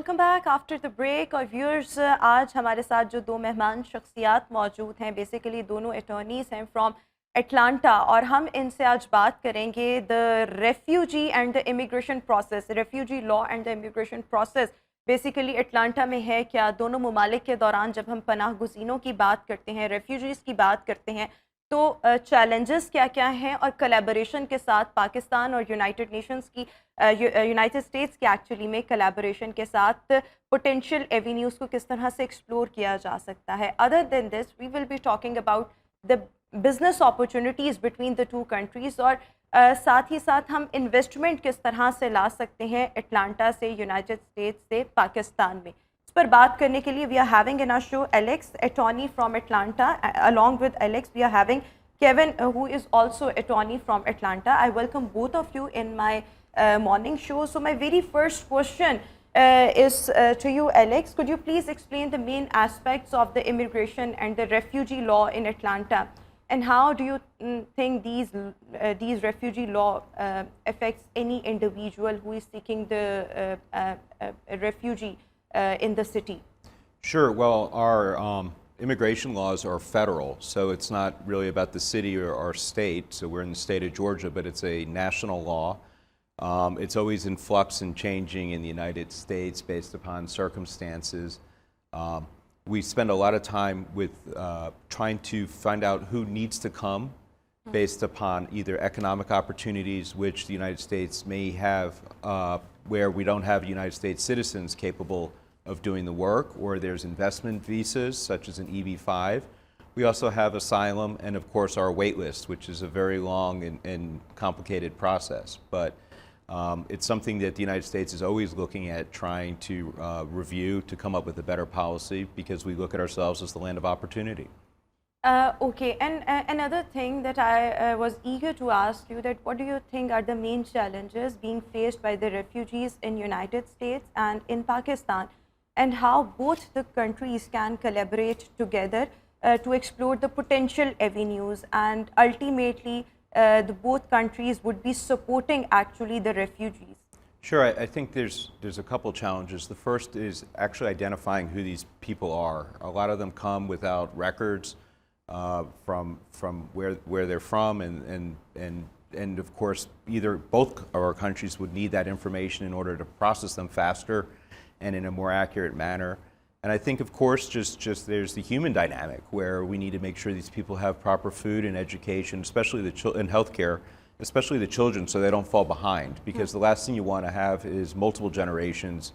Welcome back after the break. اور viewers آج ہمارے ساتھ جو دو مہمان شخصیات موجود ہیں بیسیکلی دونوں اٹارنیز ہیں فرام اٹلانٹا, اور ہم ان سے آج بات کریں گے the refugee and the immigration process, refugee law and the immigration process basically Atlanta میں ہے کیا. دونوں ممالک کے دوران جب ہم پناہ گزینوں کی بات کرتے ہیں, ریفیوجیز کی بات کرتے ہیں, تو چیلنجز کیا کیا ہیں, اور کلیبوریشن کے ساتھ پاکستان اور یونائٹڈ نیشنز کی یونائٹڈ اسٹیٹس کے ایکچولی میں کلیبوریشن کے ساتھ پوٹینشیل ایونیوز کو کس طرح سے ایکسپلور کیا جا سکتا ہے. Other than this we will be talking about the business opportunities between the two countries, اور ساتھ ہی ساتھ ہم انویسٹمنٹ کس طرح سے لا سکتے ہیں اٹلانٹا سے یونائٹڈ اسٹیٹس سے پاکستان میں. اس پر بات کرنے کے لیے we are having in our show Alex, attorney from Atlanta. along with Alex we are having Kevin who is also attorney from Atlanta. I welcome both of you in my morning show. So my very first question is to you, Alex. Could you please explain the main aspects of the immigration and the refugee law in Atlanta, and how do you think these refugee law affects any individual who is seeking the refugee in the city? Sure. Well, our immigration laws are federal, so it's not really about the city or our state. So we're in the state of Georgia, but it's a national law. It's always in flux and changing in the United States based upon circumstances. We spend a lot of time with trying to find out who needs to come based upon either economic opportunities which the United States may have where we don't have United States citizens capable of doing the work, or there's investment visas such as an EB-5. We also have asylum and of course our wait list, which is a very long and complicated process. But it's something that the United States is always looking at, trying to review to come up with a better policy, because we look at ourselves as the land of opportunity. Okay, and another thing that I was eager to ask you, that what do you think are the main challenges being faced by the refugees in United States and in Pakistan, and how both the countries can collaborate together to explore the potential avenues, and ultimately the both countries would be supporting actually the refugees? Sure. I think there's a couple challenges. The first is actually identifying who these people are. A lot of them come without records from where they're from, and of course either both of our countries would need that information in order to process them faster and in a more accurate manner. And I think of course just there's the human dynamic, where we need to make sure these people have proper food and education, especially and healthcare, especially the children, so they don't fall behind, because the last thing you want to have is multiple generations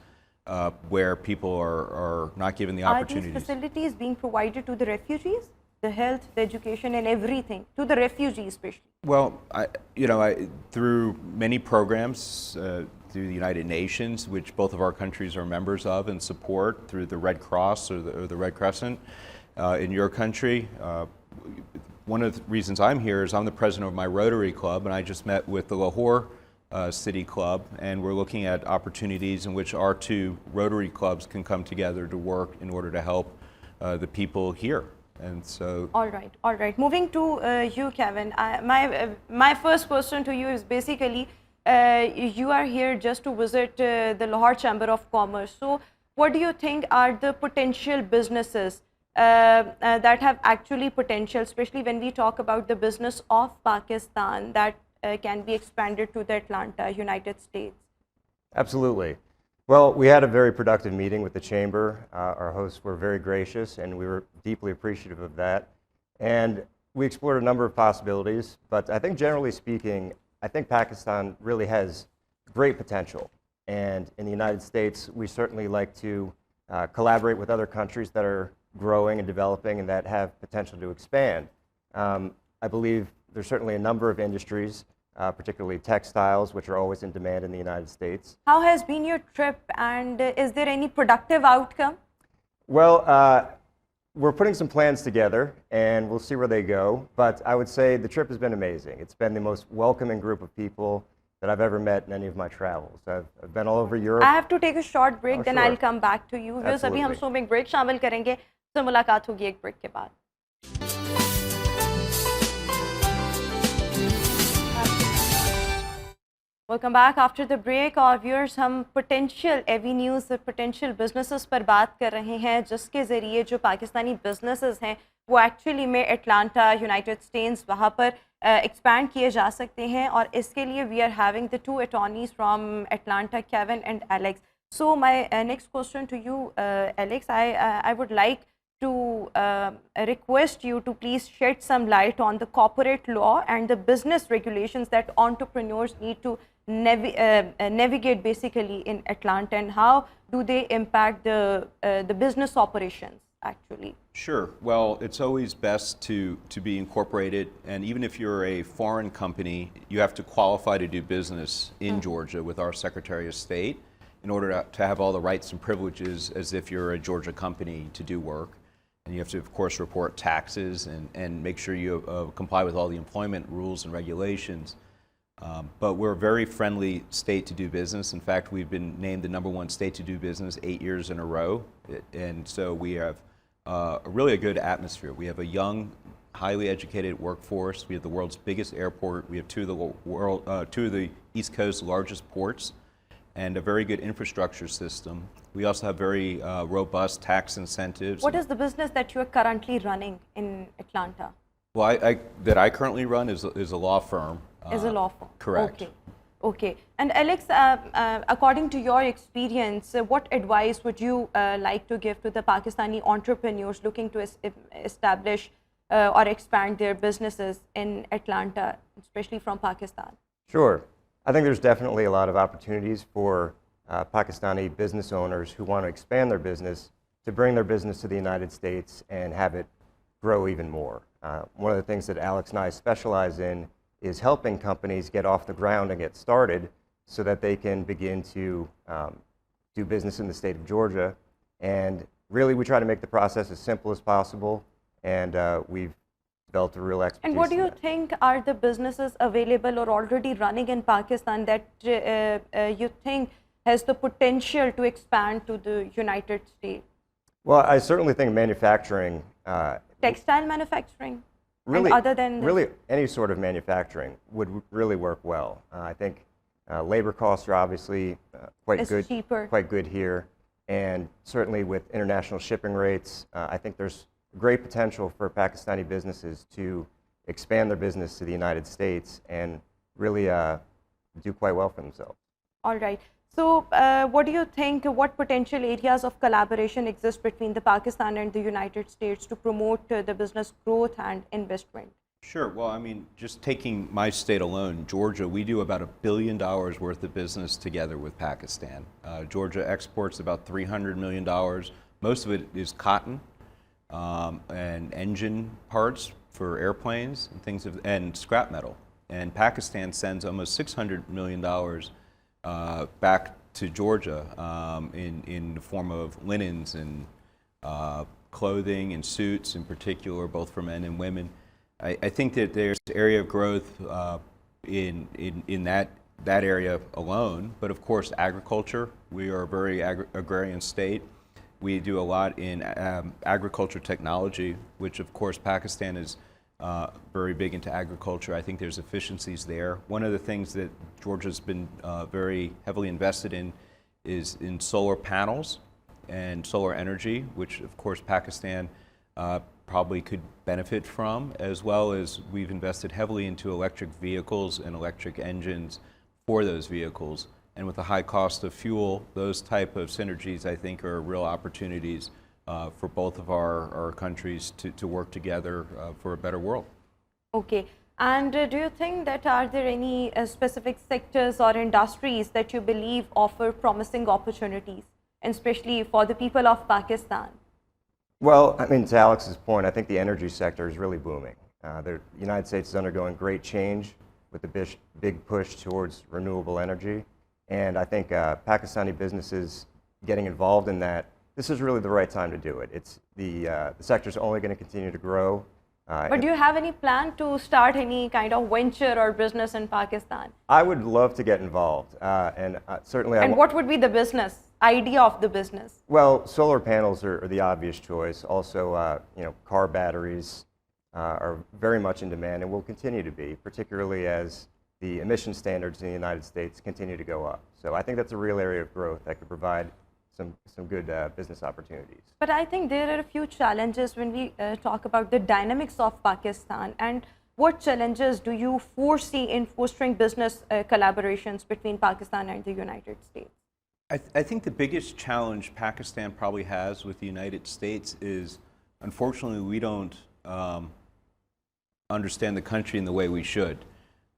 where people are not given the opportunities. Are these facilities being provided to the refugees? The health, the education and everything, to the refugees especially? Well, through many programs, through the United Nations, which both of our countries are members of and support, through the Red Cross or the Red Crescent in your country. One of the reasons I'm here is I'm the president of my Rotary Club, and I just met with the Lahore City Club, and we're looking at opportunities in which our two Rotary clubs can come together to work in order to help the people here. And so, all right. Moving to you, Kevin. My first question to you is basically, you are here just to visit the Lahore Chamber of Commerce. So, what do you think are the potential businesses that have actually potential, especially when we talk about the business of Pakistan that can be expanded to the Atlanta, United States? Absolutely. Well, we had a very productive meeting with the Chamber. Our hosts were very gracious, and we were deeply appreciative of that. And we explored a number of possibilities, but I think generally speaking, I think Pakistan really has great potential. And in the United States, we certainly like to collaborate with other countries that are growing and developing and that have potential to expand. I believe there's certainly a number of industries, particularly textiles, which are always in demand in the United States. How has been your trip, and is there any productive outcome? Well, we're putting some plans together, and we'll see where they go. But I would say the trip has been amazing. It's been the most welcoming group of people that I've ever met in any of my travels. I've been all over Europe. I have to take a short break, then sure. I'll come back to you. Absolutely. ابھی ہم شو میں ایک break شامل کریں گے, تو ملاقات ہوگی ایک بریک کے بعد. Welcome back after the break और viewers हम potential avenues potential businesses पर बात कर रहे हैं जिसके ज़रिए जो पाकिस्तानी businesses हैं वो actually में Atlanta, United States वहाँ पर expand किए जा सकते हैं और इसके लिए we are having the two attorneys from Atlanta, Kevin and Alex. So my next question to you, Alex, I would like to request you to please shed some light on the corporate law and the business regulations that entrepreneurs need to navigate basically in Atlanta, and how do they impact the business operations actually? Sure. Well, it's always best to be incorporated, and even if you're a foreign company, you have to qualify to do business in Georgia with our Secretary of State in order to have all the rights and privileges as if you're a Georgia company to do work. And you have to, of course, report taxes and make sure you comply with all the employment rules and regulations. But we're a very friendly state to do business. In fact, we've been named the #1 state to do business 8 years in a row. And so we have really a good atmosphere. We have a young, highly educated workforce. We have the world's biggest airport. We have two of the East Coast's largest ports, and a very good infrastructure system. We also have very robust tax incentives. What is the business that you are currently running in Atlanta? Well, that I currently run is a law firm. Is a law firm. Correct. Okay. Okay. And Alex, according to your experience, what advice would you like to give to the Pakistani entrepreneurs looking to establish or expand their businesses in Atlanta, especially from Pakistan? Sure. I think there's definitely a lot of opportunities for Pakistani business owners who want to expand their business to bring their business to the United States and have it grow even more. One of the things that Alex and I specialize in is helping companies get off the ground and get started so that they can begin to do business in the state of Georgia. And really, we try to make the process as simple as possible, and we've developed a real expertise. And what do in you that. think are the businesses available or already running in Pakistan that you think has the potential to expand to the United States? Well, I certainly think manufacturing, Textile manufacturing? really, and other than really any sort of manufacturing would really work well. I think labor costs are obviously It's cheaper. quite good here, and certainly with international shipping rates, I think there's great potential for Pakistani businesses to expand their business to the United States and really do quite well for themselves. All right. So what do you think, what potential areas of collaboration exist between the Pakistan and the United States to promote the business growth and investment? Sure. Well, I mean, just taking my state alone, Georgia, we do about $1 billion worth of business together with Pakistan. Georgia exports about $300 million. Most of it is cotton and engine parts for airplanes and and scrap metal. And Pakistan sends almost $600 million back to Georgia in the form of linens and clothing and suits in particular, both for men and women. I think that there's an area of growth in that area alone, but of course agriculture. We are a very agrarian state. We do a lot in agriculture technology, which of course Pakistan is very big into agriculture. I think there's efficiencies there. One of the things that Georgia's been very heavily invested in is in solar panels and solar energy, which of course Pakistan probably could benefit from, as well as we've invested heavily into electric vehicles and electric engines for those vehicles. And with the high cost of fuel, those type of synergies I think are real opportunities for both of our countries to work together for a better world. Okay. And do you think that are there any specific sectors or industries that you believe offer promising opportunities, and especially for the people of Pakistan? Well, I mean, to Alex's point, I think the energy sector is really booming. The United States is undergoing great change with the big push towards renewable energy. And I think Pakistani businesses getting involved in that, this is really the right time to do it. It's the sector's only going to continue to grow. But do you have any plan to start any kind of venture or business in Pakistan? I would love to get involved, and certainly. And what would be the business idea of the business? Well, solar panels are the obvious choice. Also, car batteries are very much in demand and will continue to be, particularly as the emission standards in the United States continue to go up. So I think that's a real area of growth that could provide some good business opportunities. But I think there are a few challenges when we talk about the dynamics of Pakistan. And what challenges do you foresee in fostering business collaborations between Pakistan and the United States? I think the biggest challenge Pakistan probably has with the United States is, unfortunately, we don't understand the country in the way we should.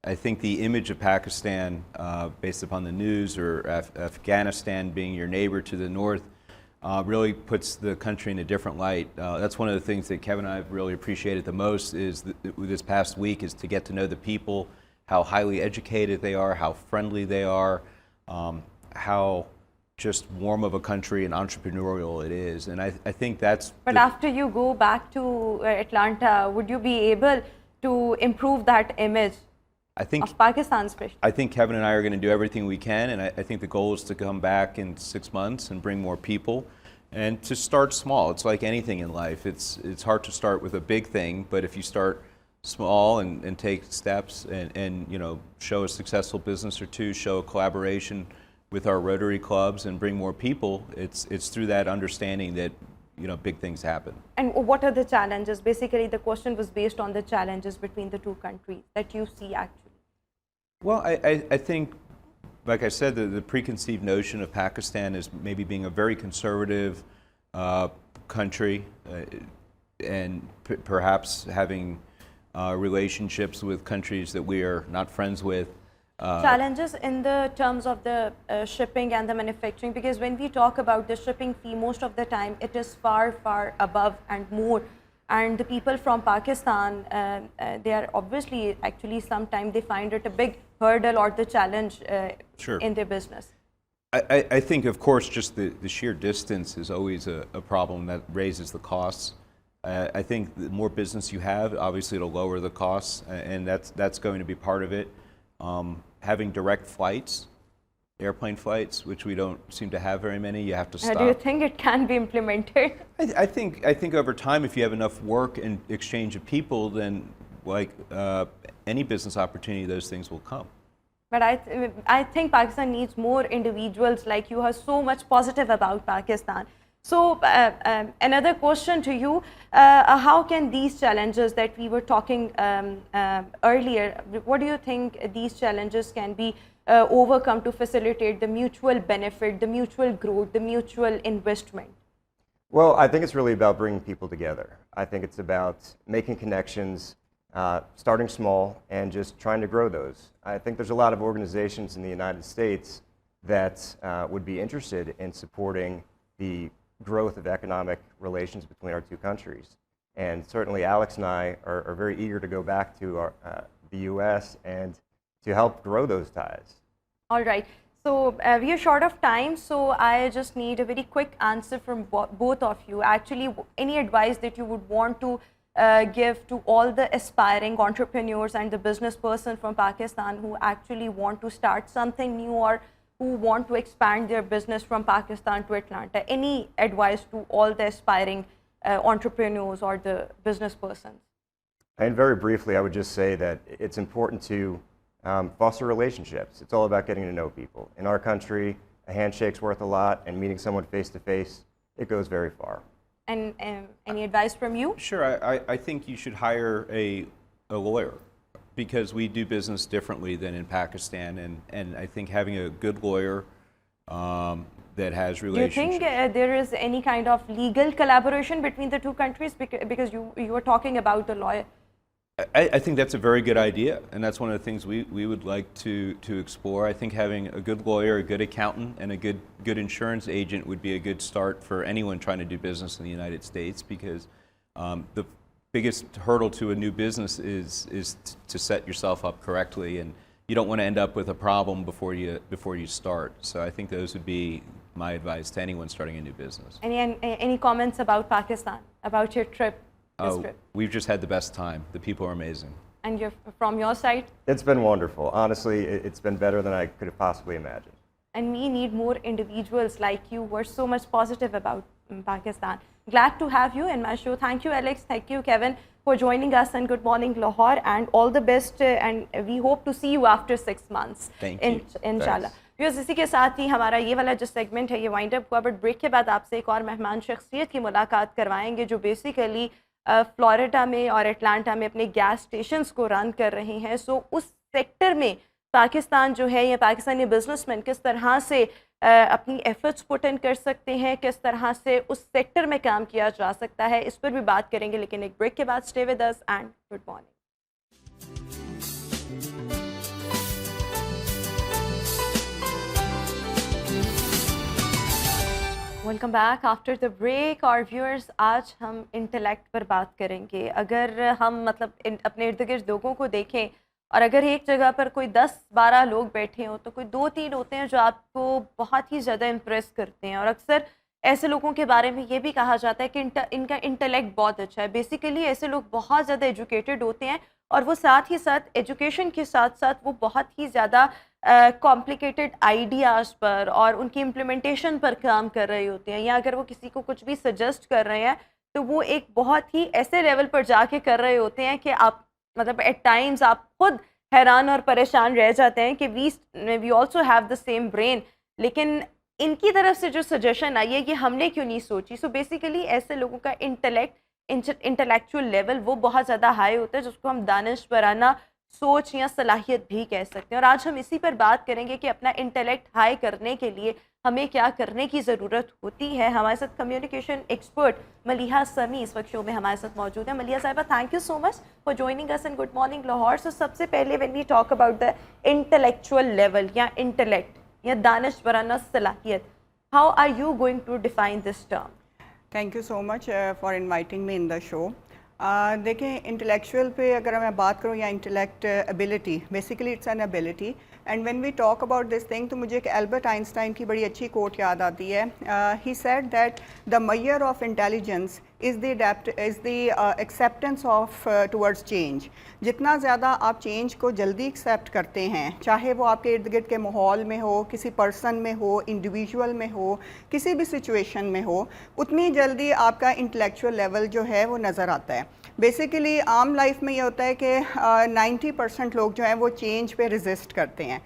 I think the image of Pakistan, based upon the news, or Afghanistan being your neighbor to the north, really puts the country in a different light. That's one of the things that Kevin and I have really appreciated the most is this past week is to get to know the people, how highly educated they are, how friendly they are, how just warm of a country and entrepreneurial it is. And I think that's... But after you go back to Atlanta, would you be able to improve that image of Pakistan especially? I think Kevin and I are going to do everything we can, and I think the goal is to come back in 6 months and bring more people and to start small. It's like anything in life. It's hard to start with a big thing, but if you start small and take steps and you know, show a successful business or two, show a collaboration with our Rotary clubs and bring more people, it's through that understanding that, you know, big things happen. And what are the challenges? Basically, the question was based on the challenges between the two countries that you see actually. Well, I think, like I said, the preconceived notion of Pakistan as maybe being a very conservative country and perhaps having relationships with countries that we are not friends with. Challenges in the terms of the shipping and the manufacturing, because when we talk about the shipping fee, most of the time it is far, far above and more. And the people from Pakistan, they are obviously, actually sometimes they find it a big hurdle or the challenge in their business. I think, of course, just the sheer distance is always a problem that raises the costs. I think the more business you have, obviously it'll lower the costs, and that's going to be part of it. Having direct flights, airplane flights, which we don't seem to have very many, you have to stop. Do you think it can be implemented? I think over time, if you have enough work and exchange of people, then like any business opportunity, those things will come. But I think Pakistan needs more individuals like you. Are so much positive about Pakistan. So another question to you, how can these challenges that we were talking earlier, what do you think these challenges can be overcome to facilitate the mutual benefit, the mutual growth, the mutual investment? Well, I think it's really about bringing people together. I think it's about making connections, starting small, and just trying to grow those. I think there's a lot of organizations in the United States that would be interested in supporting the growth of economic relations between our two countries. And certainly Alex and I are very eager to go back to the U.S. and to help grow those ties. All right. So we are short of time, so I just need a very quick answer from both of you. Actually, any advice that you would want to give to all the aspiring entrepreneurs and the business person from Pakistan who actually want to start something new or who want to expand their business from Pakistan to Atlanta? Any advice to all the aspiring entrepreneurs or the business persons? And very briefly, I would just say that it's important to foster relationships. It's all about getting to know people. In our country, a handshake's worth a lot, and meeting someone face to face, it goes very far. And any advice from you? Sure. I think you should hire a lawyer, because we do business differently than in Pakistan, and I think having a good lawyer that has relationships. Do you think there is any kind of legal collaboration between the two countries? Because you were talking about the lawyer. I think that's a very good idea, and that's one of the things we would like to explore. I think having a good lawyer, a good accountant, and a good insurance agent would be a good start for anyone trying to do business in the United States, because the biggest hurdle to a new business is to set yourself up correctly, and you don't want to end up with a problem before you start. So I think those would be my advice to anyone starting a new business. Any comments about Pakistan, about your trip? Trip? We've just had the best time. The people are amazing. And from your side? It's been wonderful. Honestly, it's been better than I could have possibly imagined. And we need more individuals like you who are so much positive about Pakistan. Glad to have you in my show. Thank you, Alex. Thank you, Kevin, for joining us and Good Morning Lahore, and all the best, and we hope to see you after 6 months. Thank you. Inshallah. Viewers, इसी के साथ ही हमारा ये वाला जो segment है ये wind up हुआ, बट ब्रेक के बाद आपसे एक और मेहमान शख्सियत की मुलाकात करवाएंगे जो बेसिकली फ्लोरिडा में और एटलांटा में अपने गैस स्टेशंस को रन कर रही हैं. सो उस सेक्टर में पाकिस्तान जो है या पाकिस्तानी बिजनेसमैन किस तरह से अपनी एफर्ट्स पुट इन कर सकते हैं, किस तरह से उस सेक्टर में काम किया जा सकता है, इस पर भी बात करेंगे. लेकिन एक ब्रेक के बाद stay with us and good morning. Welcome back after the break. और व्यूअर्स, आज हम इंटेलेक्ट पर बात करेंगे. अगर हम अपने इर्द गिर्द लोगों को देखें और अगर एक जगह पर कोई 10-12 लोग बैठे हों तो कोई 2-3 होते हैं जो आपको बहुत ही ज़्यादा इम्प्रेस करते हैं. और अक्सर ऐसे लोगों के बारे में ये भी कहा जाता है कि इनका इंटेलेक्ट बहुत अच्छा है. बेसिकली ऐसे लोग बहुत ज़्यादा एजुकेटेड होते हैं और वो साथ ही साथ एजुकेशन के साथ साथ वो बहुत ही ज़्यादा कॉम्प्लिकेटेड आइडियाज़ पर और उनकी इम्प्लीमेंटेशन पर काम कर रहे होते हैं. या अगर वो किसी को कुछ भी सजेस्ट कर रहे हैं तो वो एक बहुत ही ऐसे लेवल पर जाके कर रहे होते हैं कि आप एट टाइम्स आप खुद हैरान और परेशान रह जाते हैं कि we also have the same brain, लेकिन इनकी तरफ से जो सजेशन आई है ये हमने क्यों नहीं सोची. सो बेसिकली ऐसे लोगों का इंटेलेक्चुअल लेवल वो बहुत ज़्यादा हाई होता है, जिसको हम दानिशवराना सोच या सलाहियत भी कह सकते हैं. और आज हम इसी पर बात करेंगे कि अपना इंटेलेक्ट हाई करने के लिए हमें क्या करने की ज़रूरत होती है. हमारे साथ कम्युनिकेशन एक्सपर्ट मलिहा समी इस वक्त शो में हमारे साथ मौजूद है. Maliha sahiba, thank you so much for joining us in good morning Lahore. So सबसे पहले when we talk about the intellectual level या इंटेलेक्ट या दानिशवराना सलाहियत, how are you going to define this term? Thank you so much for inviting me in the show. देखें, intellectual पे अगर मैं बात करूँ या intellect ability, basically it's an ability. And when we talk about this thing तो मुझे एक एल्बर्ट आइंस्टाइन की बड़ी अच्छी कोट याद आती है. He said that the measure of intelligence is the acceptance of towards change. जितना ज़्यादा आप चेंज को जल्दी एक्सेप्ट करते हैं, चाहे वो आपके इर्द गिर्द के माहौल में हो, किसी पर्सन में हो, इंडिविजुअल में हो, किसी भी सिचुएशन में हो, उतनी जल्दी आपका इंटेलेक्चुअल लेवल जो है वो नज़र आता है. बेसिकली आम लाइफ में ये होता है कि 90% लोग जो हैं वो चेंज पे रेजिस्ट करते हैं.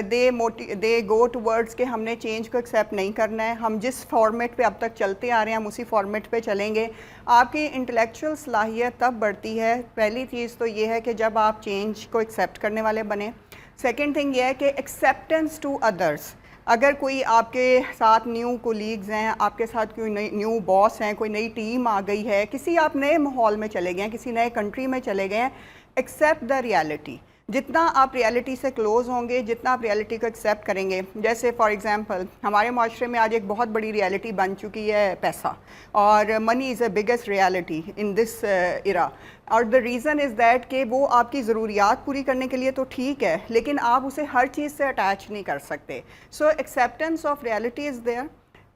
दे गो टूवर्ड्स कि हमने चेंज को एक्सेप्ट नहीं करना है, हम जिस फॉर्मेट पे अब तक चलते आ रहे हैं हम उसी फॉर्मेट पे चलेंगे. आपकी इंटेलेक्चुअल सलाहियत तब बढ़ती है, पहली चीज़ तो ये है कि जब आप चेंज को एक्सेप्ट करने वाले बने. सेकेंड थिंग ये है कि एक्सेप्टेंस टू अदर्स. अगर कोई आपके साथ न्यू कोलीग्स हैं, आपके साथ कोई न्यू बॉस हैं, कोई नई टीम आ गई है, किसी आप नए माहौल में चले गए हैं, किसी नए कंट्री में चले गए हैं, एक्सेप्ट द रियलिटी. जितना आप रियलिटी से क्लोज़ होंगे, जितना आप रियलिटी को एक्सेप्ट करेंगे. जैसे फॉर एग्जांपल हमारे माशरे में आज एक बहुत बड़ी रियलिटी बन चुकी है पैसा, और money is the biggest reality in this इरा. और द रीज़न इज़ दैट कि वो आपकी ज़रूरियात पूरी करने के लिए तो ठीक है, लेकिन आप उसे हर चीज़ से अटैच नहीं कर सकते. So acceptance of reality is there.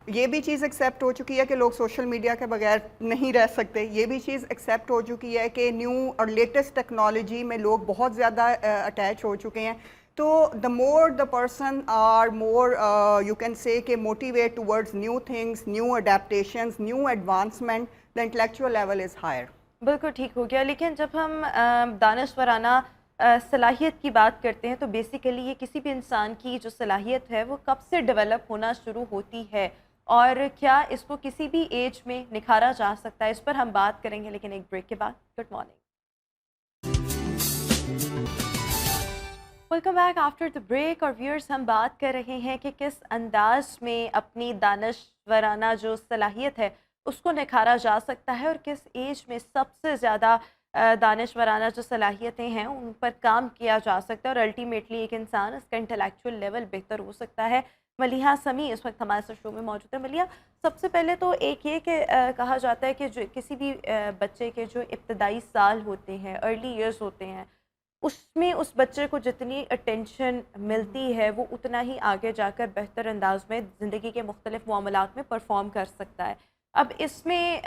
ये भी चीज़ एक्सेप्ट हो चुकी है कि लोग सोशल मीडिया के बगैर नहीं रह सकते. ये भी चीज़ एक्सेप्ट हो चुकी है कि न्यू और लेटेस्ट टेक्नोलॉजी में लोग बहुत ज़्यादा अटैच हो चुके हैं. तो the more the person are more you can say कि motivate towards new things, new adaptations, new advancement, the intellectual level is higher. बिल्कुल ठीक हो गया. लेकिन जब हम दानिशवराना सलाहियत की बात करते हैं तो बेसिकली ये किसी भी इंसान की जो सलाहियत है वो कब से डेवलप होना शुरू होती है और क्या इसको किसी भी एज में निखारा जा सकता है, इस पर हम बात करेंगे लेकिन एक ब्रेक के बाद. Good morning, welcome back after the break. और व्यूअर्स, हम बात कर रहे हैं कि किस अंदाज में अपनी दानिशवराना जो सलाहियत है उसको निखारा जा सकता है और किस एज में सबसे ज़्यादा दानिशवराना जो सलाहियतें हैं उन पर काम किया जा सकता है और अल्टीमेटली एक इंसान इसका इंटेलेक्चुअल लेवल बेहतर हो सकता है. मलिहा समी इस वक्त हमारे साथ शो में मौजूद है. मलिहा, सबसे पहले तो एक ये कि कहा जाता है कि जो किसी भी बच्चे के जो इब्तदाई साल होते हैं, अर्ली ईयर्स होते हैं, उसमें उस बच्चे को जितनी अटेंशन मिलती है वो उतना ही आगे जाकर बेहतर अंदाज में ज़िंदगी के मुख्तलिफ मामलात में परफॉर्म कर सकता है. अब इसमें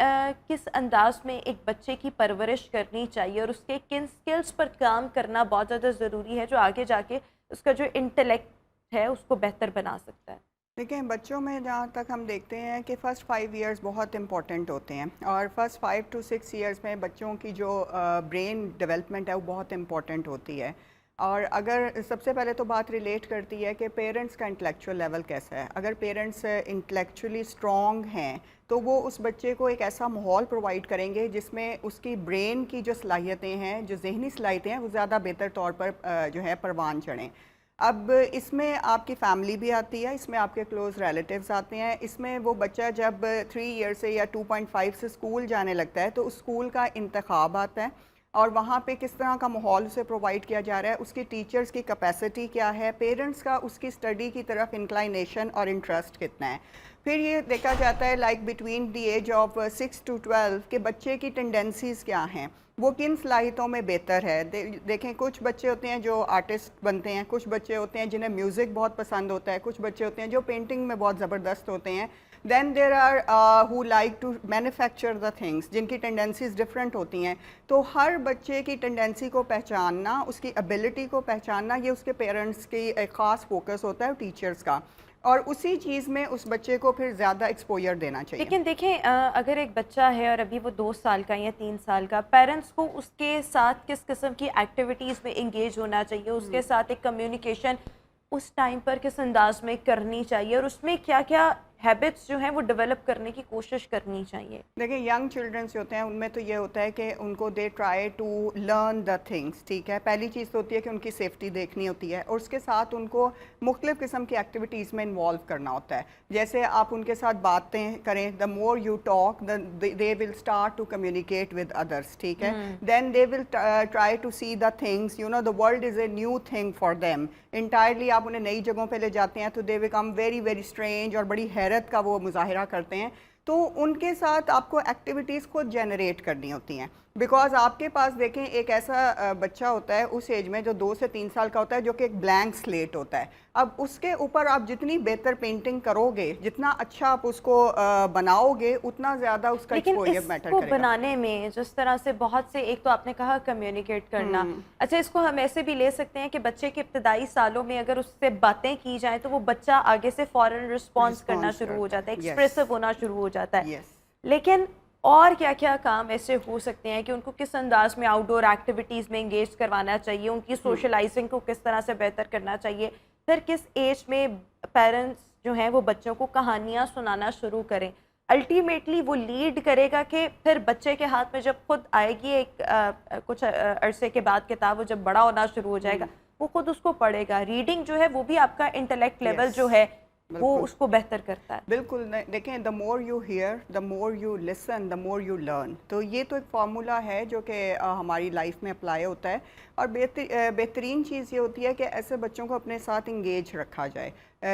किस अंदाज में एक बच्चे की परवरिश करनी चाहिए और उसके किन स्किल्स पर काम करना बहुत ज़्यादा ज़रूरी है जो आगे जाके उसका जो इंटेलेक्ट है उसको बेहतर बना सकता है? دیکھیں بچوں میں جہاں تک ہم دیکھتے ہیں کہ فرسٹ 5 ایئرز بہت امپورٹنٹ ہوتے ہیں اور فرسٹ 5 to 6 ایئرز میں بچوں کی جو برین ڈیولپمنٹ ہے وہ بہت امپورٹنٹ ہوتی ہے. اور اگر سب سے پہلے تو بات ریلیٹ کرتی ہے کہ پیرنٹس کا انٹلیکچوئل لیول کیسا ہے. اگر پیرنٹس انٹلیکچولی اسٹرانگ ہیں تو وہ اس بچے کو ایک ایسا ماحول پرووائڈ کریں گے جس میں اس کی برین کی جو صلاحیتیں ہیں, جو ذہنی صلاحیتیں ہیں, وہ زیادہ بہتر طور پر جو ہے پروان چڑھیں. اب اس میں آپ کی فیملی بھی آتی ہے, اس میں آپ کے کلوز ریلیٹیوز آتے ہیں, اس میں وہ بچہ جب 3 ایئر سے یا 2.5 سے اسکول جانے لگتا ہے تو اس اسکول کا انتخاب آتا ہے اور وہاں پہ کس طرح کا ماحول اسے پرووائڈ کیا جا رہا ہے, اس کی ٹیچرز کی کیپیسٹی کیا ہے, پیرنٹس کا اس کی اسٹڈی کی طرف انکلائنیشن اور انٹرسٹ کتنا ہے. پھر یہ دیکھا جاتا ہے like between the age of 6 to 12 کہ بچے کی ٹینڈنسیز کیا ہیں, وہ کن صلاحیتوں میں بہتر ہے. دیکھیں کچھ بچے ہوتے ہیں جو آرٹسٹ بنتے ہیں, کچھ بچے ہوتے ہیں جنہیں میوزک بہت پسند ہوتا ہے, کچھ بچے ہوتے ہیں جو پینٹنگ میں بہت زبردست ہوتے ہیں. Then there are who like to manufacture the things, جن کی ٹینڈنسیز ڈفرینٹ ہوتی ہیں. تو ہر بچے کی ٹینڈنسی کو پہچاننا, اس کی ابیلٹی کو پہچاننا, یہ اس کے پیرنٹس کی ایک خاص فوکس ہوتا ہے اور ٹیچرز کا, اور اسی چیز میں اس بچے کو پھر زیادہ ایکسپوئر دینا چاہیے. لیکن دیکھیں اگر ایک بچہ ہے اور ابھی وہ 2 سال کا یا 3 سال کا, پیرنٹس کو اس کے ساتھ کس قسم کی ایکٹیویٹیز میں انگیج ہونا چاہیے, اس کے ساتھ ایک کمیونیکیشن اس ٹائم پر کس انداز میں کرنی چاہیے, اور اس میں کیا کیا ہیبٹس جو ہیں وہ ڈیولپ کرنے کی کوشش کرنی چاہیے؟ دیکھیں ینگ چلڈرنس جو ہوتے ہیں ان میں تو یہ ہوتا ہے کہ ان کو they try to learn the things. ٹھیک ہے, پہلی چیز تو ہوتی ہے کہ ان کی سیفٹی دیکھنی ہوتی ہے اور اس کے ساتھ ان کو مختلف قسم کی ایکٹیویٹیز میں انوالو کرنا ہوتا ہے. جیسے آپ ان کے ساتھ باتیں کریں, the more you talk they will start to communicate with others. ٹھیک ہے, then they will try to see the things, you know the world is a new thing for them. Entirely آپ انہیں نئی جگہوں پہ لے جاتے ہیں تو they become very very strange اور بڑی حیرت کا وہ مظاہرہ کرتے ہیں. تو ان کے ساتھ آپ کو ایکٹیویٹیز کو جنریٹ کرنی ہوتی ہیں, بیکاز آپ کے پاس دیکھیں ایک ایسا بچہ ہوتا ہے اس ایج میں جو 2 سے 3 سال کا ہوتا ہے, جو کہ ایک بلینک سلیٹ ہوتا ہے. اب اس کے اوپر آپ جتنی بہتر پینٹنگ کرو گے, جتنا اچھا آپ اس کو بناؤ گے, اتنا زیادہ اس کا ایکسپوئر میٹر کرے گا. لیکن اس کو بنانے میں جس طرح سے بہت سے, ایک تو آپ نے کہا کمیونیکیٹ کرنا, اچھا اس کو ہم ایسے بھی لے سکتے ہیں کہ بچے کے ابتدائی سالوں میں اگر اس سے باتیں کی جائیں تو وہ بچہ آگے سے فوراً رسپانس کرنا شروع ہو جاتا ہے, ایکسپریسو ہونا شروع ہو جاتا ہے. لیکن اور کیا کیا کام ایسے ہو سکتے ہیں کہ ان کو کس انداز میں آؤٹ ڈور ایکٹیویٹیز میں انگیج کروانا چاہیے, ان کی سوشلائزنگ کو کس طرح سے بہتر کرنا چاہیے, پھر کس ایج میں پیرنٹس جو ہیں وہ بچوں کو کہانیاں سنانا شروع کریں؟ الٹیمیٹلی وہ لیڈ کرے گا کہ پھر بچے کے ہاتھ میں جب خود آئے گی ایک کچھ عرصے کے بعد کتاب, وہ جب بڑا ہونا شروع ہو جائے گا وہ خود اس کو پڑھے گا. ریڈنگ جو ہے وہ بھی آپ کا انٹلیکٹ لیول جو ہے وہ اس کو بہتر کرتا ہے. بالکل, دیکھیں the more you hear, the more you listen, the more you learn. تو یہ تو ایک فارمولا ہے جو کہ ہماری لائف میں اپلائی ہوتا ہے, اور بہترین چیز یہ ہوتی ہے کہ ایسے بچوں کو اپنے ساتھ انگیج رکھا جائے.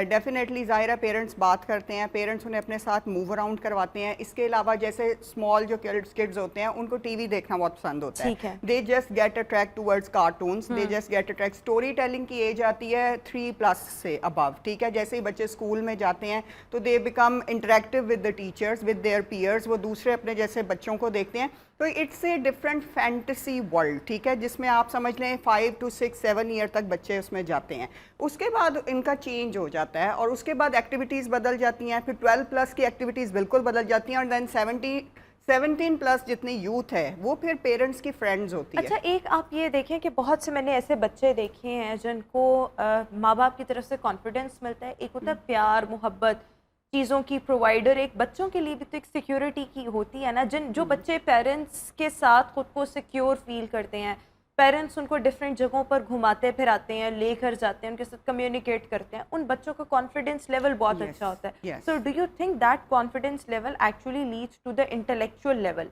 ڈیفینیٹلی ظاہر ہے پیرنٹس بات کرتے ہیں, پیرنٹس انہیں اپنے ساتھ موو اراؤنڈ کرواتے ہیں. اس کے علاوہ جیسے اسمال جو کڈز ہوتے ہیں ان کو ٹی وی دیکھنا بہت پسند ہوتا ہے. They just get attract towards cartoons, they just get attract. Story telling کی ایج آتی ہے 3+ سے ابو. ٹھیک ہے, جیسے ہی بچے اسکول میں جاتے ہیں تو they become interactive with the teachers, with their peers, وہ دوسرے اپنے جیسے بچوں کو دیکھتے ہیں. تو it's a different fantasy world. ٹھیک ہے, جس میں آپ سمجھ لیں 5 to 6, 7 ایئر تک بچے اس میں جاتے ہیں. اس کے بعد ان کا چینج ہو جاتا ہے اور اس کے بعد ایکٹیویٹیز بدل جاتی ہیں, پھر 12+ کی ایکٹیویٹیز بالکل بدل جاتی ہیں, اور دین 17+ جتنی یوتھ ہے وہ پھر پیرنٹس کی فرینڈز ہوتی ہے. اچھا ایک آپ یہ دیکھیں کہ بہت سے میں نے ایسے بچے دیکھے ہیں جن کو ماں باپ کی طرف سے کانفیڈنس ملتا ہے, ایک ہوتا ہے پیار محبت, چیزوں کی پرووائڈر. ایک بچوں کے لیے بھی تو ایک سیکیورٹی کی ہوتی ہے نا, جو بچے پیرنٹس کے ساتھ خود کو سیکیور فیل کرتے ہیں, پیرنٹس ان کو ڈفرینٹ جگہوں پر گھماتے پھراتے ہیں, لے کر جاتے ہیں, ان کے ساتھ کمیونیکیٹ کرتے ہیں, ان بچوں کا کانفیڈنس لیول بہت اچھا ہوتا ہے. So do you think that confidence level actually leads to the intellectual level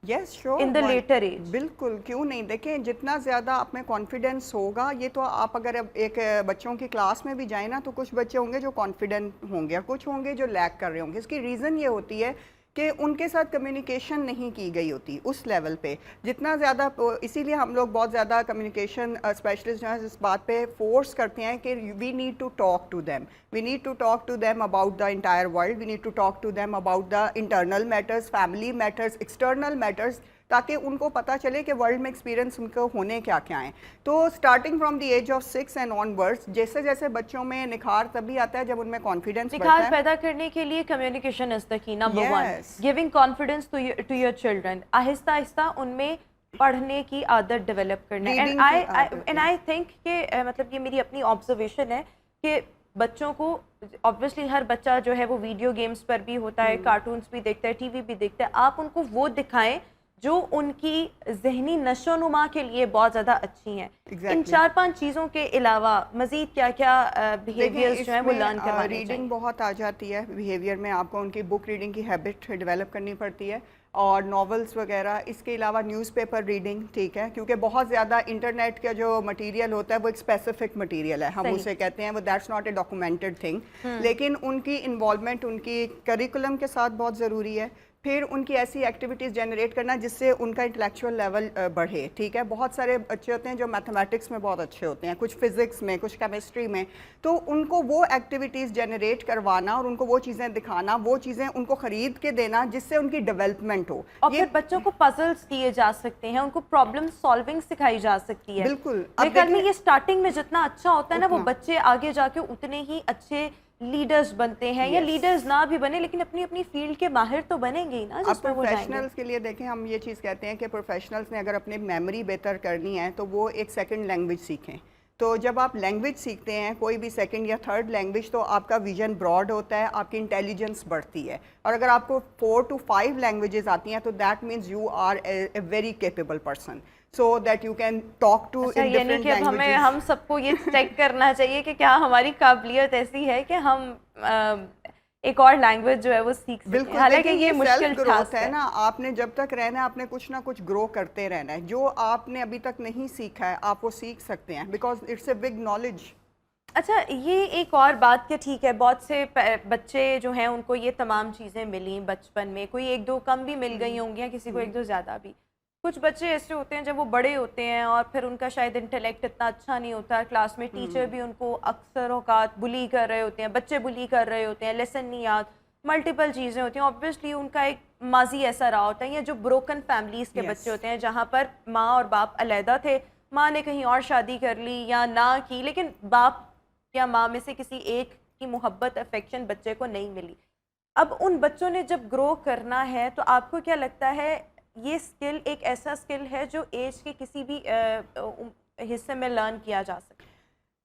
yes sure in the later age? بالکل, کیوں نہیں. دیکھیں جتنا زیادہ آپ میں کانفیڈنس ہوگا, یہ تو آپ اگر ایک بچوں کی کلاس میں بھی جائیں نا تو کچھ بچے ہوں گے جو کانفیڈنٹ ہوں گے اور کچھ ہوں گے جو لیک کر رہے ہوں گے. اس کی ریزن یہ ہوتی ہے کہ ان کے ساتھ کمیونیکیشن نہیں کی گئی ہوتی اس لیول پہ جتنا زیادہ. اسی لیے ہم لوگ بہت زیادہ کمیونیکیشن اسپیشلسٹ جو ہیں اس بات پہ فورس کرتے ہیں کہ we need to talk to them, we need to talk to them about the entire world, we need to talk to them about the internal matters, family matters, external matters, تاکہ ان کو پتہ چلے کہ world میں experience ان کو ہونے کیا کیا ہیں. تو starting from the age of 6 and onwards جیسے جیسے بچوں میں نکھار تبھی آتا ہے جب ان میں کانفیڈینس بڑھتا ہے. نکھار پیدا کرنے کے لیے communication is the key number 1. Giving confidence to your children. آہستہ آہستہ ان میں پڑھنے کی عادت ڈیولپ کرنا. اینڈ آئی تھنک کہ مطلب یہ میری اپنی آبزرویشن ہے کہ بچوں کو obviously ہر بچہ جو ہے وہ ویڈیو گیمز پر بھی ہوتا ہے, کارٹونز بھی دیکھتا ہے, ٹی وی بھی دیکھتا ہے. آپ ان کو وہ دکھائیں جو ان کی ذہنی نشو و نما کے لیے بہت زیادہ اچھی ہیں. ان 4-5 چیزوں کے علاوہ مزید کیا کیا بیہیویئرز جو ہیں وہ لرن کروانے چاہیے؟ ریڈنگ بہت آ جاتی ہے بیہیویئر میں. آپ کو ان کی بک ریڈنگ کی ہیبٹ ڈیولپ کرنی پڑتی ہے, اور ناولس وغیرہ. اس کے علاوہ نیوز پیپر ریڈنگ, ٹھیک ہے, کیونکہ بہت زیادہ انٹرنیٹ کا جو مٹیریل ہوتا ہے وہ ایک اسپیسیفک مٹیریل ہے, ہم اسے کہتے ہیں وہ that's not a documented thing. لیکن ان کی انوالومنٹ ان کی کریکولم کے ساتھ بہت ضروری ہے. پھر ان کی ایسی ایکٹیویٹیز جنریٹ کرنا جس سے ان کا انٹلیکچوئل لیول بڑھے, ٹھیک ہے. بہت سارے بچے ہوتے ہیں جو میتھمیٹکس میں بہت اچھے ہوتے ہیں, کچھ فزکس میں, کچھ کیمسٹری میں, تو ان کو وہ ایکٹیویٹیز جنریٹ کروانا اور ان کو وہ چیزیں دکھانا, وہ چیزیں ان کو خرید کے دینا جس سے ان کی ڈیولپمنٹ ہو. اور پھر بچوں کو پزلز دیے جا سکتے ہیں, ان کو پرابلم سالونگ سکھائی جا سکتی ہے. بالکل. میرے خیال میں یہ اسٹارٹنگ میں جتنا اچھا ہوتا ہے نا, وہ بچے آگے جا کے اتنے ہی اچھے لیڈرز بنتے ہیں, یا لیڈرز نہ بھی بنے لیکن اپنی اپنی فیلڈ کے ماہر تو بنیں گے نا جس میں وہ جائیں گے. پروفیشنلز کے لیے دیکھیں, ہم یہ چیز کہتے ہیں کہ پروفیشنلز نے اگر اپنی میموری بہتر کرنی ہے تو وہ ایک سیکنڈ لینگویج سیکھیں. تو جب آپ لینگویج سیکھتے ہیں, کوئی بھی سیکنڈ یا تھرڈ لینگویج, تو آپ کا ویژن براڈ ہوتا ہے, آپ کی انٹیلیجنس بڑھتی ہے. اور اگر آپ کو 4 to 5 لینگویجز آتی ہیں تو that means you are a very capable person, so that you can talk to in different languages. ہم سب کو یہ چیک کرنا چاہیے کہ کیا ہماری قابلیت ایسی ہے کہ ہم ایک اور لینگویج جو ہے وہ سیکھ سکیں. حالانکہ یہ مشکل ٹاسک ہے نا. آپ نے جب تک رہنا ہے آپ نے کچھ نہ کچھ گرو کرتے رہنا ہے. جو آپ نے ابھی تک نہیں سیکھا ہے آپ وہ سیکھ سکتے ہیں, because it's a big knowledge. اچھا, یہ ایک اور بات کہ ٹھیک ہے بہت سے بچے جو ہیں ان کو یہ تمام چیزیں ملیں بچپن میں, کوئی 1-2 کم بھی مل گئی ہوں گی, کسی کو 1-2 زیادہ بھی. کچھ بچے ایسے ہوتے ہیں جب وہ بڑے ہوتے ہیں اور پھر ان کا شاید انٹلیکٹ اتنا اچھا نہیں ہوتا, کلاس میں ٹیچر بھی ان کو اکثر اوقات بلی کر رہے ہوتے ہیں, بچے بلی کر رہے ہوتے ہیں, لیسن نہیں یاد, ملٹیپل چیزیں ہوتی ہیں. اوبویسلی ان کا ایک ماضی ایسا رہا ہوتا ہے, یا جو بروکن فیملیز کے بچے ہوتے ہیں جہاں پر ماں اور باپ علیحدہ تھے, ماں نے کہیں اور شادی کر لی یا نہ کی, لیکن باپ یا ماں میں سے کسی ایک کی محبت افیکشن بچے کو نہیں ملی. اب ان بچوں نے جب گرو کرنا ہے تو آپ کو کیا لگتا ہے یہ اسکل ایک ایسا اسکل ہے جو ایج کے کسی بھی حصے میں لرن کیا جا سکتا ہے؟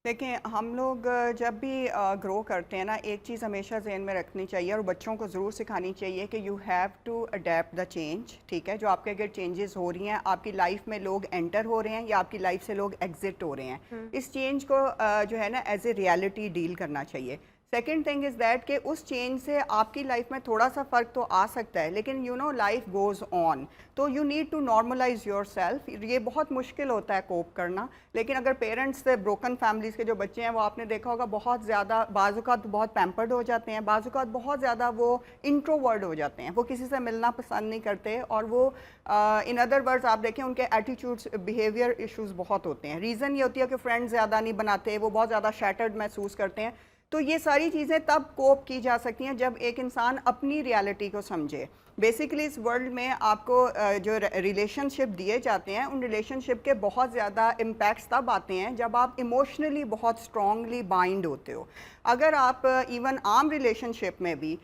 دیکھیں, ہم لوگ جب بھی گرو کرتے ہیں نا, ایک چیز ہمیشہ ذہن میں رکھنی چاہیے اور بچوں کو ضرور سکھانی چاہیے کہ you have to adapt the change, ٹھیک ہے. جو آپ کے اگر چینجز ہو رہی ہیں, آپ کی لائف میں لوگ انٹر ہو رہے ہیں یا آپ کی لائف سے لوگ ایگزٹ ہو رہے ہیں, اس چینج کو جو ہے نا ایز اے ریالٹی ڈیل کرنا چاہیے. سیکنڈ تھنگ از دیٹ کہ اس چینج سے آپ کی لائف میں تھوڑا سا فرق تو آ سکتا ہے, لیکن you know life goes on, تو you need to normalize yourself. یہ بہت مشکل ہوتا ہے کوپ کرنا, لیکن اگر پیرنٹس سے بروکن فیملیز کے جو بچے ہیں وہ آپ نے دیکھا ہوگا بہت زیادہ بعض اوقات بہت پیمپرڈ ہو جاتے ہیں, بعض اوقات بہت زیادہ وہ انٹروورڈ ہو جاتے ہیں, وہ کسی سے ملنا پسند نہیں کرتے, اور وہ ان ادر ورڈز آپ دیکھیں ان کے ایٹیٹیوڈس بیہیویئر ایشوز بہت ہوتے ہیں. ریزن یہ ہوتی ہے کہ فرینڈ زیادہ نہیں بناتے, وہ بہت زیادہ شیٹرڈ محسوس کرتے ہیں. تو یہ ساری چیزیں تب کوپ کی جا سکتی ہیں جب ایک انسان اپنی ریالٹی کو سمجھے. بیسیکلی اس ورلڈ میں آپ کو جو ریلیشن شپ دیے جاتے ہیں, ان ریلیشن شپ کے بہت زیادہ امپیکٹس تب آتے ہیں جب آپ ایموشنلی بہت اسٹرانگلی بائنڈ ہوتے ہو. اگر آپ ایون عام ریلیشن شپ میں بھی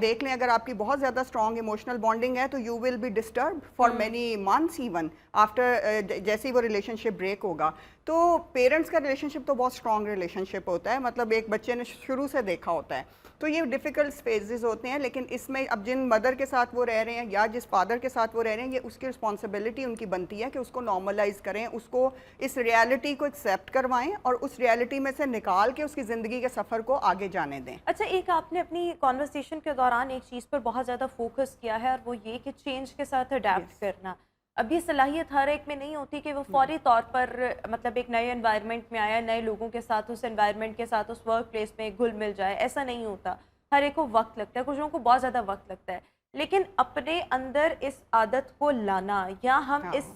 دیکھ لیں, اگر آپ کی بہت زیادہ اسٹرانگ ایموشنل بانڈنگ ہے تو you will be disturb for many months even after, جیسے ہی وہ ریلیشن شپ بریک ہوگا. تو پیرنٹس کا ریلیشن شپ تو بہت اسٹرانگ ریلیشن شپ ہوتا ہے, مطلب ایک بچے نے شروع سے دیکھا ہوتا ہے. تو یہ ڈیفیکلٹ فیزز ہوتے ہیں, لیکن اس میں اب جن مدر کے ساتھ وہ رہ رہے ہیں یا جس فادر کے ساتھ وہ رہ رہے ہیں, یہ اس کی رسپانسبلٹی ان کی بنتی ہے کہ اس کو نارملائز کریں, اس کو اس ریالٹی کو ایکسیپٹ کروائیں اور اس ریالٹی میں سے نکال کے اس کی زندگی کے سفر کو آگے جانے دیں. اچھا, ایک آپ نے اپنی کانورسیشن کے دوران ایک چیز پر بہت زیادہ فوکس کیا ہے, اور وہ یہ کہ چینج کے ساتھ اڈیپٹ کرنا. اب یہ صلاحیت ہر ایک میں نہیں ہوتی کہ وہ فوری طور پر مطلب ایک نئے انوائرمنٹ میں آیا, نئے لوگوں کے ساتھ, اس انوائرمنٹ کے ساتھ, اس ورک پلیس میں گھل مل جائے, ایسا نہیں ہوتا. ہر ایک کو وقت لگتا ہے, کچھ لوگوں کو بہت زیادہ وقت لگتا ہے. لیکن اپنے اندر اس عادت کو لانا, یا ہم اس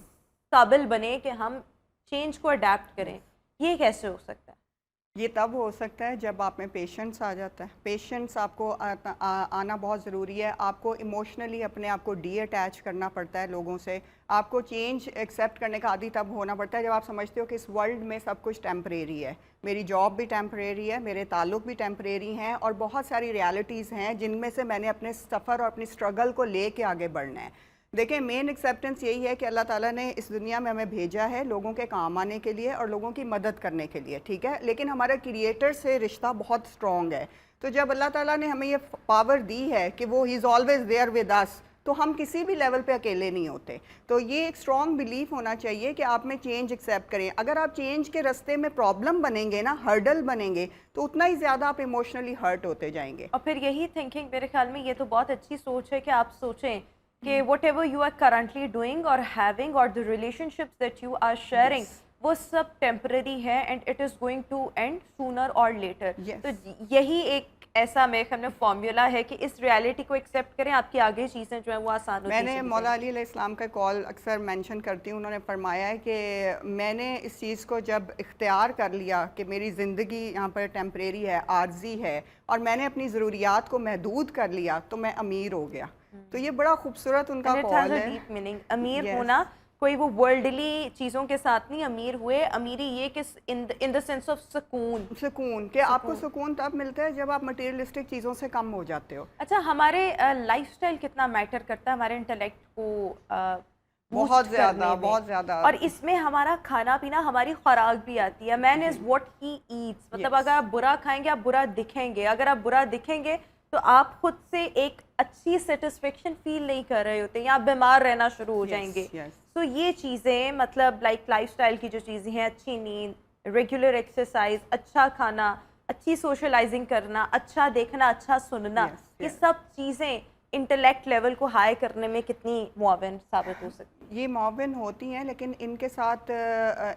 قابل بنے کہ ہم چینج کو اڈیپٹ کریں, یہ کیسے ہو سکتا ہے؟ یہ تب ہو سکتا ہے جب آپ میں پیشنس آ جاتا ہے. پیشنس آپ کو آنا بہت ضروری ہے. آپ کو ایموشنلی اپنے آپ کو ڈی اٹیچ کرنا پڑتا ہے لوگوں سے. آپ کو چینج ایکسیپٹ کرنے کا عادی تب ہونا پڑتا ہے جب آپ سمجھتے ہو کہ اس ورلڈ میں سب کچھ ٹیمپریری ہے. میری جاب بھی ٹیمپریری ہے, میرے تعلق بھی ٹیمپریری ہیں, اور بہت ساری ریالٹیز ہیں جن میں سے میں نے اپنے سفر اور اپنی اسٹرگل کو لے کے آگے بڑھنا ہے. دیکھیں, مین ایکسیپٹنس یہی ہے کہ اللہ تعالیٰ نے اس دنیا میں ہمیں بھیجا ہے لوگوں کے کام آنے کے لیے اور لوگوں کی مدد کرنے کے لیے, ٹھیک ہے, لیکن ہمارا کریٹر سے رشتہ بہت اسٹرانگ ہے. تو جب اللہ تعالیٰ نے ہمیں یہ پاور دی ہے کہ وہ ہی is always there with us, تو ہم کسی بھی لیول پہ اکیلے نہیں ہوتے. تو یہ ایک اسٹرانگ بلیف ہونا چاہیے کہ آپ میں چینج ایکسیپٹ کریں. اگر آپ چینج کے رستے میں پرابلم بنیں گے نا, ہرڈل بنیں گے, تو اتنا ہی زیادہ آپ ایموشنلی ہرٹ ہوتے جائیں گے. اور پھر یہی تھنکنگ میرے خیال میں یہ تو بہت اچھی سوچ ہے کہ آپ سوچیں کہ whatever you are currently doing or having or the relationships that you are sharing, وہ سب ٹیمپرری ہے and it is going to end sooner or later. تو یہی ایک ایسا میرے خیال میں فارمولا ہے کہ اس ریالٹی کو ایکسیپٹ کریں, آپ کی آگے چیزیں جو ہیں وہ آسان ہوتی ہیں. میں نے مولا علی علیہ السلام کا کال اکثر مینشن کرتی ہوں. انہوں نے فرمایا ہے کہ میں نے اس چیز کو جب اختیار کر لیا کہ میری زندگی یہاں پر ٹیمپریری ہے, عارضی ہے, اور میں نے اپنی ضروریات کو محدود کر لیا, تو میں امیر ہو گیا. تو یہ بڑا خوبصورت ان کا قول ہے. امیر ہونا کوئی وہ ورلڈلی چیزوں کے ساتھ نہیں امیر ہوئے, امیری یہ کہ ان دا سینس آف سکون کہ آپ کو سکون تب ملتا ہے جب آپ مٹیریلسٹک چیزوں سے کم ہو جاتے ہو. اچھا, ہمارے لائف سٹائل کتنا میٹر کرتا ہے ہمارے انٹلیکٹ کو بہت زیادہ, اور اس میں ہمارا کھانا پینا, ہماری خوراک بھی آتی ہے. مین از واٹ ہی ایٹس, مطلب اگر آپ برا کھائیں گے آپ برا دکھیں گے, اگر آپ برا دکھیں گے تو آپ خود سے ایک اچھی سیٹسفیکشن فیل نہیں کر رہے ہوتے, یا آپ بیمار رہنا شروع ہو جائیں گے. تو یہ چیزیں مطلب لائف سٹائل کی جو چیزیں ہیں, اچھی نیند, ریگولر ایکسرسائز, اچھا کھانا, اچھی سوشلائزنگ کرنا, اچھا دیکھنا, اچھا سننا, یہ سب چیزیں انٹلیکٹ لیول کو ہائی کرنے میں کتنی معاون ثابت ہو سکتی ہیں. یہ معاون ہوتی ہیں, لیکن ان کے ساتھ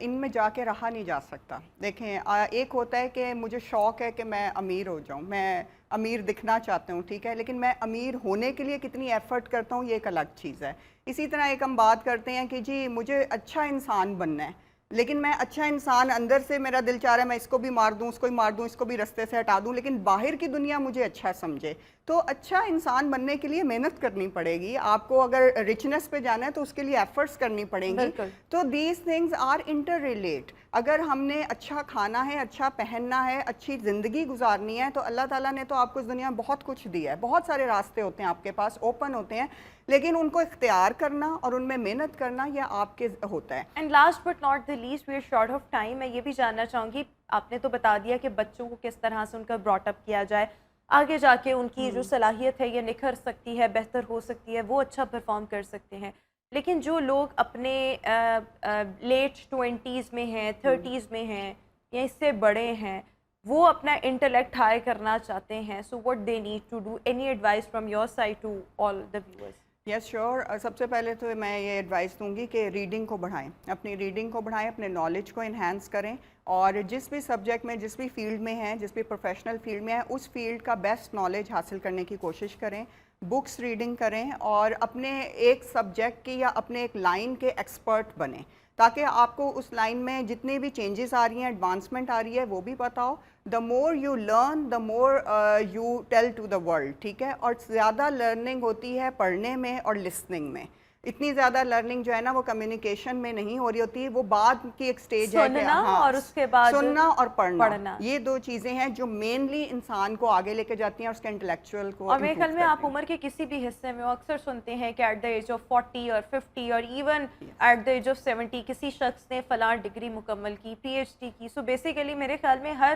ان میں جا کے رہا نہیں جا سکتا. دیکھیں, ایک ہوتا ہے کہ مجھے شوق ہے کہ میں امیر ہو جاؤں, میں امیر دکھنا چاہتا ہوں, ٹھیک ہے, لیکن میں امیر ہونے کے لیے کتنی ایفرٹ کرتا ہوں, یہ ایک الگ چیز ہے. اسی طرح ایک ہم بات کرتے ہیں کہ جی مجھے اچھا انسان بننا ہے, لیکن میں اچھا انسان اندر سے میرا دل چاہ رہا ہے میں اس کو بھی مار دوں, اس کو بھی مار دوں, اس کو بھی رستے سے ہٹا دوں, لیکن باہر کی دنیا مجھے اچھا سمجھے. تو اچھا انسان بننے کے لیے محنت کرنی پڑے گی. آپ کو اگر ریچنس پہ جانا ہے تو اس کے لیے ایفرٹس کرنی پڑیں گی. تو these things are interrelate. اگر ہم نے اچھا کھانا ہے, اچھا پہننا ہے, اچھی زندگی گزارنی ہے, تو اللہ تعالیٰ نے تو آپ کو اس دنیا میں بہت کچھ دیا ہے. بہت سارے راستے ہوتے ہیں آپ کے پاس, اوپن ہوتے ہیں, لیکن ان کو اختیار کرنا اور ان میں محنت کرنا یہ آپ کے ہوتا ہے. And last but not the least, we are short of time. میں یہ بھی جاننا چاہوں گی, آپ نے تو بتا دیا کہ بچوں کو کس طرح سے ان کا براٹ اپ کیا جائے, آگے جا کے ان کی جو صلاحیت ہے یہ نکھر سکتی ہے, بہتر ہو سکتی ہے, وہ اچھا پرفارم کر سکتے ہیں. لیکن جو لوگ اپنے لیٹ 20s میں ہیں, 30s میں ہیں, یا اس سے بڑے ہیں, وہ اپنا انٹلیکٹ ہائی کرنا چاہتے ہیں, so what they need to do, any advice from your side to all the viewers? Yes sure. سب سے پہلے تو میں یہ ایڈوائس دوں گی کہ ریڈنگ کو بڑھائیں, اپنی ریڈنگ کو بڑھائیں, اپنے نالج کو انہینس کریں, اور جس بھی سبجیکٹ میں, جس بھی فیلڈ میں ہیں, جس بھی پروفیشنل فیلڈ میں ہیں, اس فیلڈ کا بیسٹ نالج حاصل کرنے کی کوشش کریں. بکس ریڈنگ کریں, اور اپنے ایک سبجیکٹ کی یا اپنے ایک لائن کے ایکسپرٹ بنیں, تاکہ آپ کو اس لائن میں جتنی بھی چینجز آ رہی ہیں, ایڈوانسمنٹ آ رہی ہے, وہ بھی پتہ ہو. The more you learn the more you tell to the world, ٹھیک ہے. اور زیادہ لرننگ ہوتی ہے پڑھنے میں اور لسننگ میں. اتنی زیادہ لرننگ جو ہے نا وہ کمیونیکیشن میں نہیں ہو رہی ہوتی, وہ بعد کی ایک سٹیج ہے کہ اور اس کے بعد سننا اور پڑھنا, یہ دو چیزیں ہیں جو مینلی انسان کو آگے لے کے جاتی ہیں اور اس کے انٹلیکچوئل کو. اور میرے خیال میں آپ عمر کے کسی بھی حصے میں اکثر سنتے ہیں کہ ایٹ دا ایج آف 40 اور 50 اور even at the age of 70 کسی شخص نے فلاں ڈگری مکمل کی, پی ایچ ڈی کی. سو بیسیکلی میرے خیال میں ہر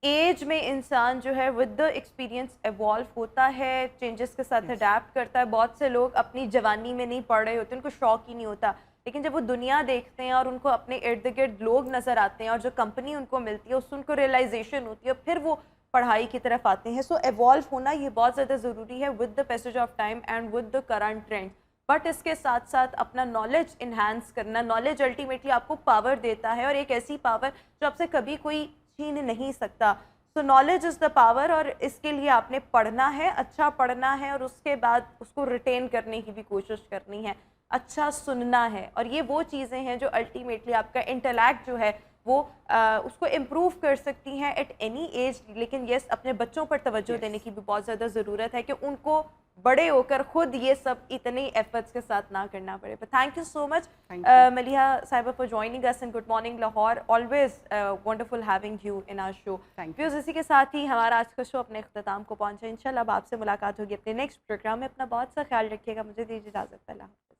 ایج میں انسان جو ہے ود دا ایکسپیرینس ایوالو ہوتا ہے, چینجز کے ساتھ اڈیپٹ کرتا ہے. بہت سے لوگ اپنی جوانی میں نہیں پڑھ رہے ہوتے, ان کو شوق ہی نہیں ہوتا, لیکن جب وہ دنیا دیکھتے ہیں اور ان کو اپنے ارد گرد لوگ نظر آتے ہیں اور جو کمپنی ان کو ملتی ہے اس سے ان کو ریئلائزیشن ہوتی ہے, پھر وہ پڑھائی کی طرف آتے ہیں. سو ایوالو ہونا یہ بہت زیادہ ضروری ہے with the passage of time and with the current trend. But اس کے ساتھ ساتھ اپنا نالج انہینس کرنا. نالج الٹیمیٹلی آپ کو پاور دیتا ہے, اور ایک ایسی پاور جو آپ سے کبھی کوئی چھین نہیں سکتا. So knowledge is the power, اور اس کے لیے آپ نے پڑھنا ہے, اچھا پڑھنا ہے, اور اس کے بعد اس کو ریٹین کرنے کی بھی کوشش کرنی ہے, اچھا سننا ہے. اور یہ وہ چیزیں ہیں جو الٹیمیٹلی آپ کا انٹلیکٹ جو ہے وہ اس کو امپروو کر سکتی ہیں ایٹ اینی ایج. لیکن یس اپنے بچوں پر توجہ دینے کی بھی بہت زیادہ ضرورت ہے کہ ان کو بڑے ہو کر خود یہ سب اتنے ایفرٹس کے ساتھ نہ کرنا پڑے. But thank you so much Maliha Sahiba for joining us in good morning Lahore. Always wonderful having you in our show. Views اسی کے ساتھ ہی ہمارا آج کا شو اپنے اختتام کو پہنچا. انشاءاللہ اب آپ سے ملاقات ہوگی اپنے نیکسٹ پروگرام میں. اپنا بہت سا خیال رکھیے گا. مجھے دیجیے اجازت. اللہ حافظ.